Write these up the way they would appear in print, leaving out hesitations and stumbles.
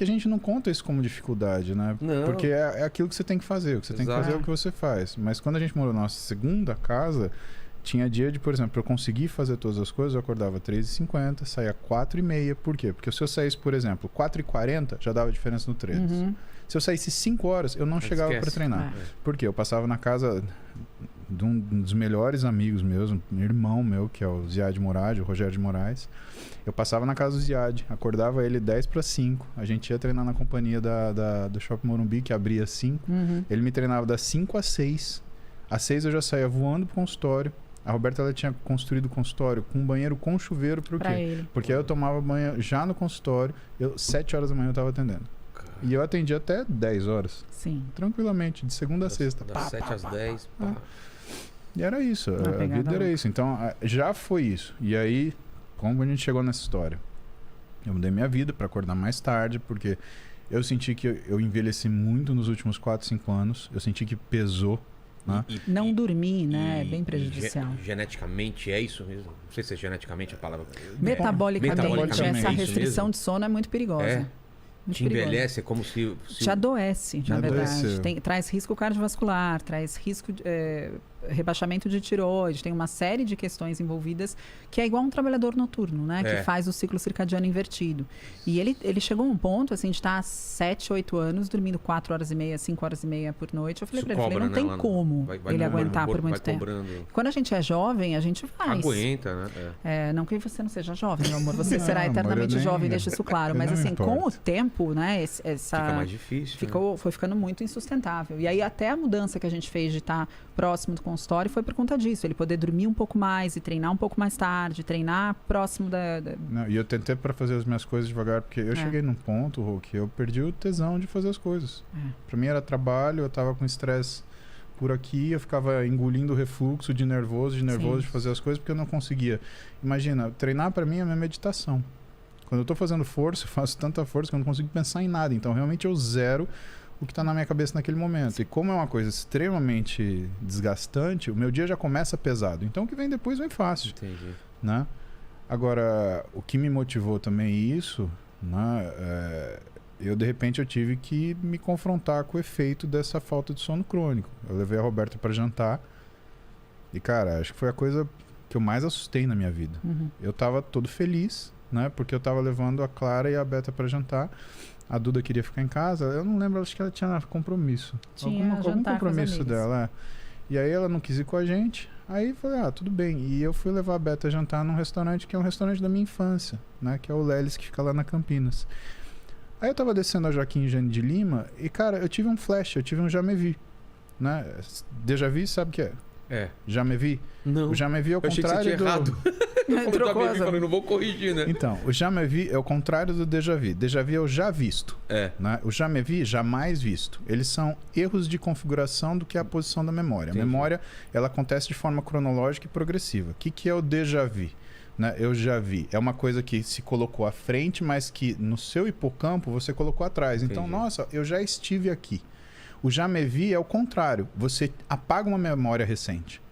que a gente não conta isso como dificuldade, né? Não. Porque é aquilo que você tem que fazer. O que você tem que fazer é o que você faz. Mas quando a gente morou na nossa segunda casa, tinha dia de, por exemplo, eu conseguir fazer todas as coisas, eu acordava 3h50, saía 4h30. Por quê? Porque se eu saísse, por exemplo, 4h40, já dava diferença no treino. Se eu saísse 5 horas, eu não chegava para treinar. Por quê? Eu passava na casa de um dos melhores amigos meus, um irmão meu, que é o Ziad Moraes, o Rogério de Moraes. Eu passava na casa do Ziad, acordava ele 10h05. A gente ia treinar na companhia do Shopping Morumbi, que abria às 5. Ele me treinava das 5 às 6. Às 6 eu já saía voando pro consultório. A Roberta, ela tinha construído o consultório com um banheiro com chuveiro. Por quê? Porque aí eu tomava banho já no consultório. 7 horas da manhã eu tava atendendo. E eu atendi até 10 horas. Sim. Tranquilamente, de segunda a sexta. Das 7 às 10. E era isso. A vida era isso. Então, já foi isso. E aí, como a gente chegou nessa história? Eu mudei minha vida para acordar mais tarde, porque eu senti que eu envelheci muito nos últimos 4, 5 anos. Eu senti que pesou. Né? Não dormir, né? É bem prejudicial. Geneticamente é isso mesmo? Não sei se é geneticamente a palavra. Metabolicamente, essa restrição de sono é muito perigosa. Te envelhece, é como se... Te adoece, na verdade. Traz risco cardiovascular, traz risco de rebaixamento de tireoide, tem uma série de questões envolvidas que é igual um trabalhador noturno, né? Que faz o ciclo circadiano invertido. E ele chegou a um ponto, assim, de estar há 7, 8 anos, dormindo 4 horas e meia, 5 horas e meia por noite. Eu falei pra ele, não tem como ele aguentar por muito tempo. Quando a gente é jovem, a gente faz. Aguenta, né? Não que você não seja jovem, meu amor. Você será eternamente jovem, deixa isso claro. Mas assim, com o tempo, né? Fica mais difícil. Foi ficando muito insustentável. E aí até a mudança que a gente fez de estar próximo do consultório foi por conta disso. Ele poder dormir um pouco mais e treinar um pouco mais tarde, treinar próximo da... Não, e eu tentei para fazer as minhas coisas devagar, porque eu cheguei num ponto, Rô, que eu perdi o tesão de fazer as coisas. Para mim era trabalho, eu tava com estresse por aqui, eu ficava engolindo o refluxo de nervoso de fazer as coisas, porque eu não conseguia. Imagina, treinar para mim é a minha meditação. Quando eu tô fazendo força, eu faço tanta força que eu não consigo pensar em nada. Então, realmente, eu zero o que está na minha cabeça naquele momento. E como é uma coisa extremamente desgastante, o meu dia já começa pesado. Então, o que vem depois vem fácil. Entendi. Né? Agora, o que me motivou também isso, né, eu, de repente, eu tive que me confrontar com o efeito dessa falta de sono crônico. Eu levei a Roberta para jantar e, cara, acho que foi a coisa que eu mais assustei na minha vida. Eu estava todo feliz, né, porque eu estava levando a Clara e a Beta para jantar. A Duda queria ficar em casa. Eu não lembro, acho que ela tinha compromisso. Algum compromisso dela. E aí ela não quis ir com a gente. Aí falei, tudo bem. E eu fui levar a Beta a jantar num restaurante que é um restaurante da minha infância, né? Que é o Lelis, que fica lá na Campinas. Aí eu tava descendo a Joaquim Jane de Lima e, cara, eu tive um flash, eu tive um já me vi, né? Déjà vu, sabe o que é? Já me vi? Não. O já me vi é o contrário do... errado. Eu falei, não vou corrigir, né? Então, o já me vi é o contrário do déjà vu. Déjà vu é o já visto. Né? O já me vi, jamais visto. Eles são erros de configuração do que é a posição da memória. Entendi. A memória, ela acontece de forma cronológica e progressiva. O que é o déjà vu? Né? Eu já vi. É uma coisa que se colocou à frente, mas que no seu hipocampo você colocou atrás. Então, nossa, eu já estive aqui. O já me vi é o contrário. Você apaga uma memória recente.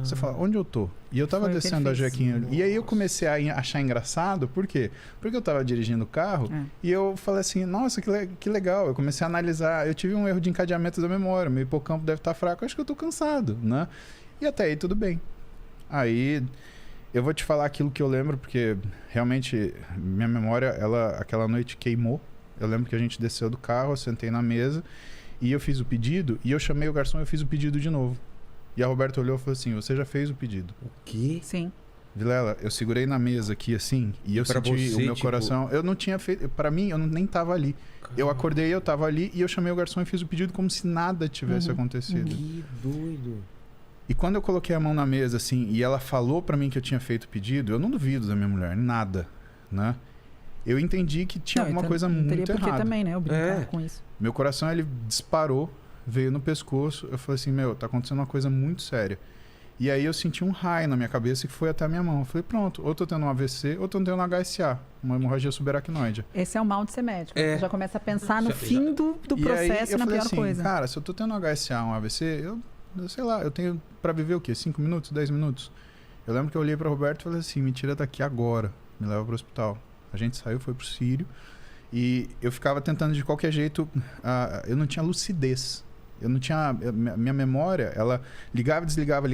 Você fala, onde eu tô? E eu tava descendo a Jequinha. E aí eu comecei a achar engraçado. Por quê? Porque eu tava dirigindo o carro e eu falei assim, nossa, que legal. Eu comecei a analisar. Eu tive um erro de encadeamento da memória. Meu hipocampo deve estar fraco. Acho que eu tô cansado, né? E até aí tudo bem. Aí eu vou te falar aquilo que eu lembro, porque realmente minha memória, aquela noite queimou. Eu lembro que a gente desceu do carro, eu sentei na mesa e eu fiz o pedido. E eu chamei o garçom e eu fiz o pedido de novo. E a Roberta olhou e falou assim, você já fez o pedido? O quê? Sim. Vilela, eu segurei na mesa aqui assim, e eu senti o meu coração... Eu não tinha feito... Pra mim, eu nem tava ali. Caramba. Eu acordei, eu tava ali, e eu chamei o garçom e fiz o pedido como se nada tivesse acontecido. Que doido. E quando eu coloquei a mão na mesa, assim, e ela falou pra mim que eu tinha feito o pedido, eu não duvido da minha mulher, nada, né? Eu entendi que tinha alguma coisa muito errada. Teria porque também, né? Eu brincar com isso. Meu coração, ele disparou, veio no pescoço. Eu falei assim, tá acontecendo uma coisa muito séria. E aí eu senti um raio na minha cabeça que foi até a minha mão. Eu falei, pronto, ou tô tendo um AVC, ou tô tendo um HSA, uma hemorragia subaracnoide. Esse é o mal de ser médico. Você já começa a pensar no fim do processo e na pior coisa. Cara, se eu tô tendo um HSA, um AVC, eu sei lá, eu tenho pra viver o quê? 5 minutos, 10 minutos? Eu lembro que eu olhei pra Roberto e falei assim, me tira daqui agora, me leva pro hospital. A gente saiu, foi pro Sírio. E eu ficava tentando de qualquer jeito... eu não tinha lucidez. Eu não tinha... Minha memória, ela ligava, desligava.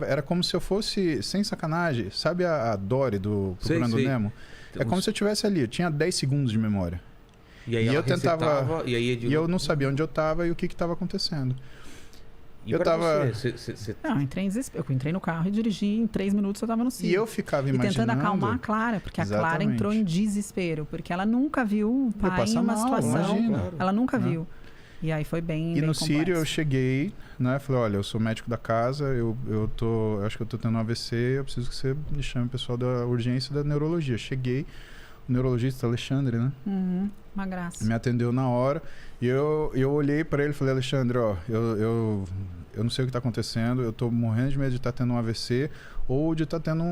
Era como se eu fosse, sem sacanagem, sabe a Dory do Procurando Nemo? É como se eu estivesse ali. Eu tinha 10 segundos de memória. E aí eu tentava... E eu não sabia onde eu estava e o que estava acontecendo. E eu tava... Você... Não, eu entrei em desespero. Eu entrei no carro e dirigi, em 3 minutos eu tava no sítio. E eu ficava imaginando... E tentando acalmar a Clara, porque a Clara entrou em desespero. Porque ela nunca viu o pai em uma situação... Ela nunca viu. E aí foi bem no complexo. Sírio eu cheguei, né? Falei, olha, eu sou médico da casa, eu acho que eu tô tendo um AVC, eu preciso que você me chame o pessoal da urgência da neurologia. Cheguei, o neurologista Alexandre, né? Uma graça. Me atendeu na hora. E eu olhei para ele e falei, Alexandre, ó, eu não sei o que está acontecendo, eu tô morrendo de medo de estar tendo um AVC ou de estar tendo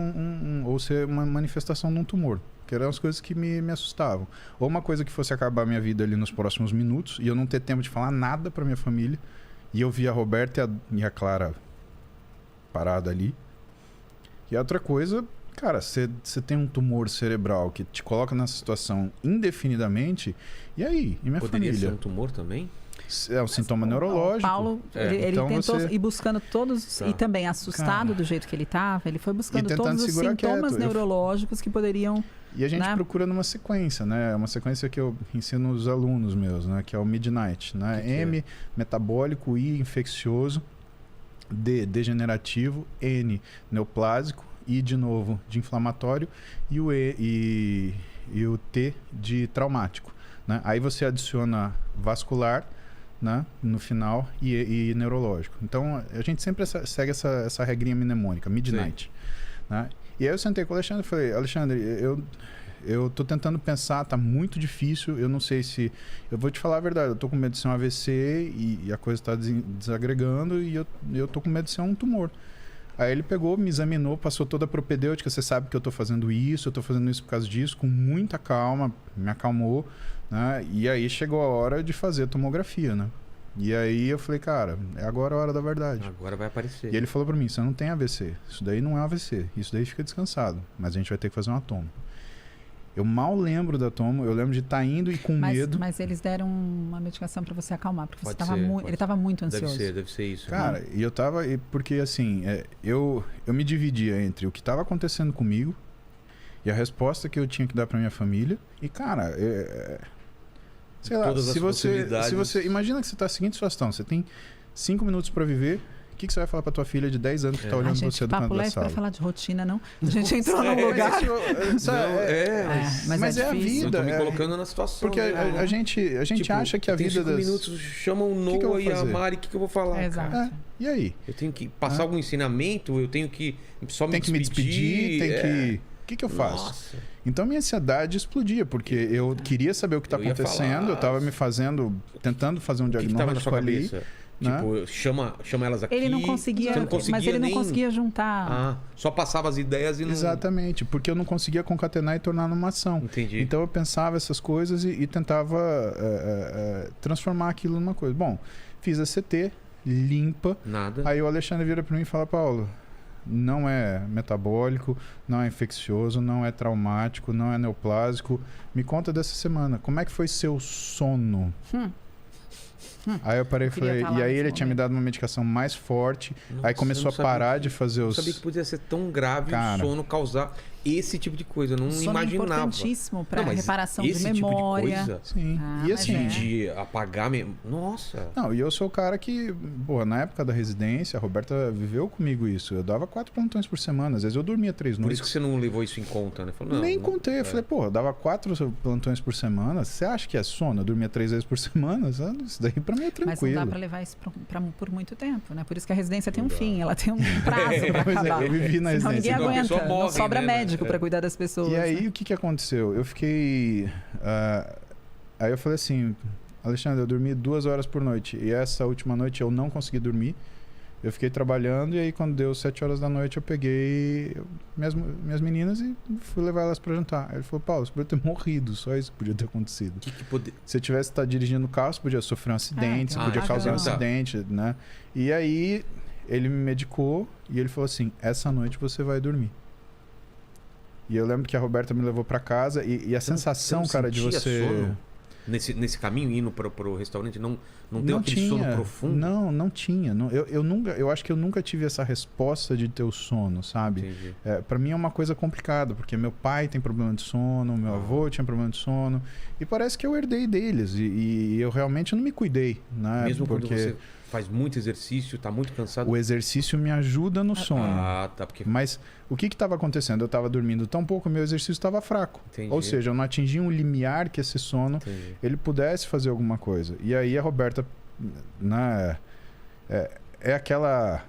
ou ser uma manifestação de um tumor. Que eram as coisas que me assustavam. Ou uma coisa que fosse acabar a minha vida ali nos próximos minutos e eu não ter tempo de falar nada para minha família. E eu vi a Roberta e a Clara parada ali. E a outra coisa, cara, você tem um tumor cerebral que te coloca nessa situação indefinidamente. E aí? E minha família? Poderia ser um tumor também? É um sintoma neurológico. O Paulo, ele então tentou ir buscando todos, e também assustado do jeito que ele estava, ele foi buscando todos os sintomas neurológicos que poderiam... E a gente procura numa sequência, né? É uma sequência que eu ensino os alunos meus, né? Que é o Midnight, né? M, metabólico, I, infeccioso, D, degenerativo, N, neoplásico, I, de novo, de inflamatório, e o e o T, de traumático, né? Aí você adiciona vascular, né, no final e neurológico. Então a gente sempre segue essa regrinha mnemônica, Midnight, né? E aí eu sentei com o Alexandre e falei, Alexandre, eu tô tentando pensar, tá muito difícil, eu não sei se... Eu vou te falar a verdade, eu tô com medo de ser um AVC e a coisa tá desagregando e eu tô com medo de ser um tumor. Aí ele pegou, me examinou, passou toda a propedêutica, você sabe que eu tô fazendo isso, eu tô fazendo isso por causa disso, com muita calma, me acalmou, né? E aí chegou a hora de fazer a tomografia, né? E aí eu falei, cara, é agora a hora da verdade. Agora vai aparecer. E ele falou pra mim, você não tem AVC, isso daí não é AVC, isso daí fica descansado, mas a gente vai ter que fazer uma tomo. Eu mal lembro da tomo, eu lembro de estar indo e com medo. Mas eles deram uma medicação pra você acalmar, porque você ele tava muito ansioso. Deve ser isso. Cara, e eu tava... Porque assim, eu me dividia entre o que tava acontecendo comigo e a resposta que eu tinha que dar pra minha família. E cara, sei lá, se você... Imagina que você tá na seguinte situação, você tem 5 minutos pra viver... O que você vai falar pra tua filha de 10 anos que tá olhando você do canto da sala? Pra falar de rotina, não. A gente entrou num lugar... Mas é a vida. Eu tô me colocando na situação. Porque a gente acha que a vida 5 minutos, chamam o Noah e a Mari, o que eu vou falar? Exato. E aí? Eu tenho que passar algum ensinamento, eu tenho que só me despedir. O que eu faço? Nossa. Então minha ansiedade explodia, porque eu queria saber o que tá acontecendo, eu tava tentando fazer um diagnóstico ali. Tipo, chama elas aqui. Ele não conseguia, mas ele não conseguia juntar. Só passava as ideias e não... Exatamente, porque eu não conseguia concatenar e tornar numa ação. Entendi. Então eu pensava essas coisas e tentava transformar aquilo numa coisa. Bom, fiz a CT, limpa. Nada. Aí o Alexandre vira para mim e fala, Paulo, não é metabólico, não é infeccioso, não é traumático, não é neoplásico. Me conta dessa semana, como é que foi seu sono? Aí eu parei e falei, e aí ele tinha me dado uma medicação mais forte, aí começou a parar de fazer os... Eu sabia que podia ser tão grave o sono causar esse tipo de coisa, eu não imaginava. É importantíssimo para reparação de memória. Tipo de coisa, sim. E assim, de apagar... Nossa! Não, e eu sou o cara que, na época da residência, a Roberta viveu comigo isso. Eu dava 4 plantões por semana, às vezes eu dormia 3 noites. Por isso que você não levou isso em conta, né? Falou, nem contei. Eu falei, eu dava 4 plantões por semana. Você acha que é sono? Eu dormia 3 vezes por semana? Isso daí pra mim é tranquilo. Mas não dá pra levar isso por muito tempo, né? Por isso que a residência tem um fim, ela tem um prazo pra acabar. Eu vivi na residência. Ninguém aguenta, não sobra médico pra cuidar das pessoas. E aí, o que aconteceu? Eu fiquei... aí eu falei assim, Alexandre, eu dormi 2 horas por noite. E essa última noite eu não consegui dormir. Eu fiquei trabalhando e aí quando deu 7 horas da noite eu peguei minhas meninas e fui levar elas pra jantar. Aí ele falou, Paulo, você podia ter morrido, só isso podia ter acontecido. Se eu tivesse estado dirigindo o carro, você podia sofrer um acidente, você podia causar um acidente, né? E aí ele me medicou e ele falou assim, essa noite você vai dormir. E eu lembro que a Roberta me levou para casa e a sensação, cara, de você... Sono? Nesse caminho, indo pro restaurante, não deu aquele sono profundo? Não tinha. Eu acho que eu nunca tive essa resposta de ter o sono, sabe? Para mim é uma coisa complicada, porque meu pai tem problema de sono, meu avô tinha problema de sono, e parece que eu herdei deles, e eu realmente não me cuidei, né? Mesmo porque quando você faz muito exercício, tá muito cansado? O exercício me ajuda no sono. Tá. Porque... Mas o que estava acontecendo? Eu estava dormindo tão pouco, meu exercício estava fraco. Entendi. Ou seja, eu não atingi um limiar que esse sono ele pudesse fazer alguma coisa. E aí a Roberta, né, é aquela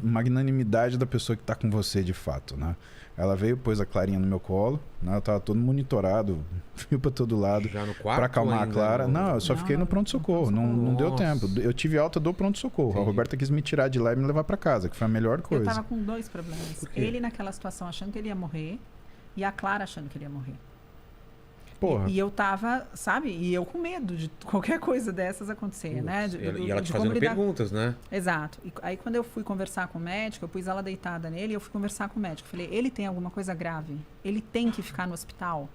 magnanimidade da pessoa que está com você de fato, né? Ela veio, pôs a Clarinha no meu colo, né? Eu tava todo monitorado, fio para todo lado, para acalmar a Clara. Não, eu só fiquei no pronto-socorro, não deu tempo. Eu tive alta do pronto-socorro. A Roberta quis me tirar de lá e me levar para casa, que foi a melhor coisa. Eu tava com 2 problemas. Ele naquela situação achando que ele ia morrer e a Clara achando que ele ia morrer. Porra. E eu tava, sabe? E eu com medo de qualquer coisa dessas acontecer, né? E ela te fazendo perguntas, né? Exato. E aí quando eu fui conversar com o médico, eu pus ela deitada nele e eu fui conversar com o médico. Falei, ele tem alguma coisa grave? Ele tem que ficar no hospital?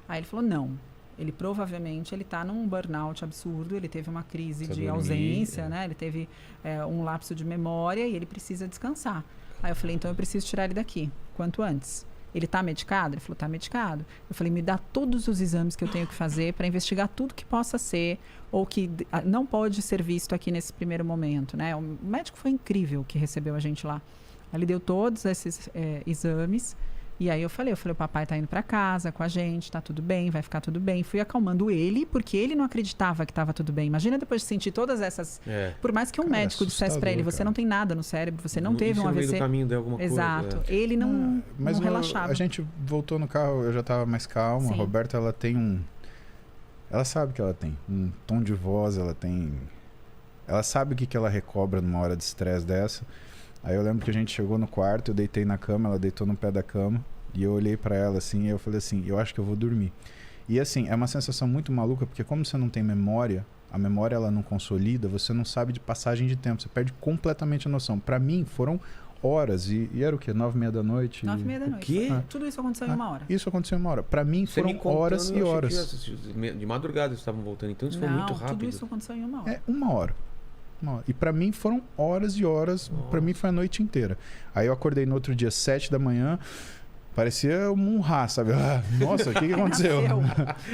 Aí ele falou, não. Ele provavelmente ele tá num burnout absurdo, ele teve uma crise de ausência, né? Ele teve um lapso de memória e ele precisa descansar. Aí eu falei, então eu preciso tirar ele daqui, quanto antes. Ele está medicado? Ele falou, está medicado. Eu falei, me dá todos os exames que eu tenho que fazer para investigar tudo que possa ser ou que não pode ser visto aqui nesse primeiro momento, né? O médico foi incrível que recebeu a gente lá. Ele deu todos esses exames e aí eu falei, o papai está indo para casa com a gente, está tudo bem, vai ficar tudo bem. Fui acalmando ele, porque ele não acreditava que estava tudo bem. Imagina depois de sentir todas essas... Por mais que um médico dissesse para ele, você não tem nada no cérebro, você não teve um AVC. No meio do caminho deu alguma coisa. Exato. Ele não relaxava. A gente voltou no carro, eu já estava mais calmo. A Roberta, ela tem ela sabe que ela tem um tom de voz, ela sabe o que ela recobra numa hora de estresse dessa. Aí eu lembro que a gente chegou no quarto, eu deitei na cama, ela deitou no pé da cama e eu olhei pra ela assim e eu falei assim, eu acho que eu vou dormir. E assim, é uma sensação muito maluca, porque como você não tem memória, a memória ela não consolida, você não sabe de passagem de tempo, você perde completamente a noção. Pra mim foram horas e era o quê? 9h30 da noite? 9h30 da noite. O quê? Tudo isso aconteceu em 1 hora. Isso aconteceu em 1 hora. Pra mim foram horas e horas. De madrugada vocês estavam voltando, então isso foi muito rápido. Tudo isso aconteceu em 1 hora. 1 hora. E pra mim foram horas e horas. Pra mim foi a noite inteira. Aí eu acordei no outro dia, 7 da manhã. Parecia um Munhá, sabe? Nossa, o que aconteceu?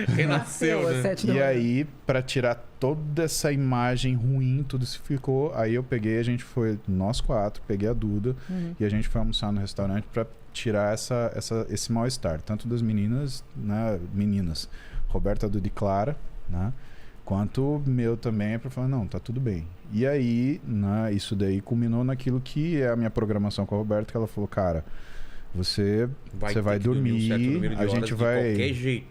Renasceu, né? E aí, pra tirar toda essa imagem ruim, tudo se ficou. Aí eu peguei, a gente foi, nós 4, peguei a Duda e a gente foi almoçar no restaurante pra tirar esse mal-estar. Tanto das meninas, né? Roberta, Duda e Clara, né? Quanto meu também, para falar, não, tá tudo bem. E aí, né, isso daí culminou naquilo que é a minha programação com a Roberta, que ela falou, cara, você vai dormir, a gente vai... De qualquer jeito.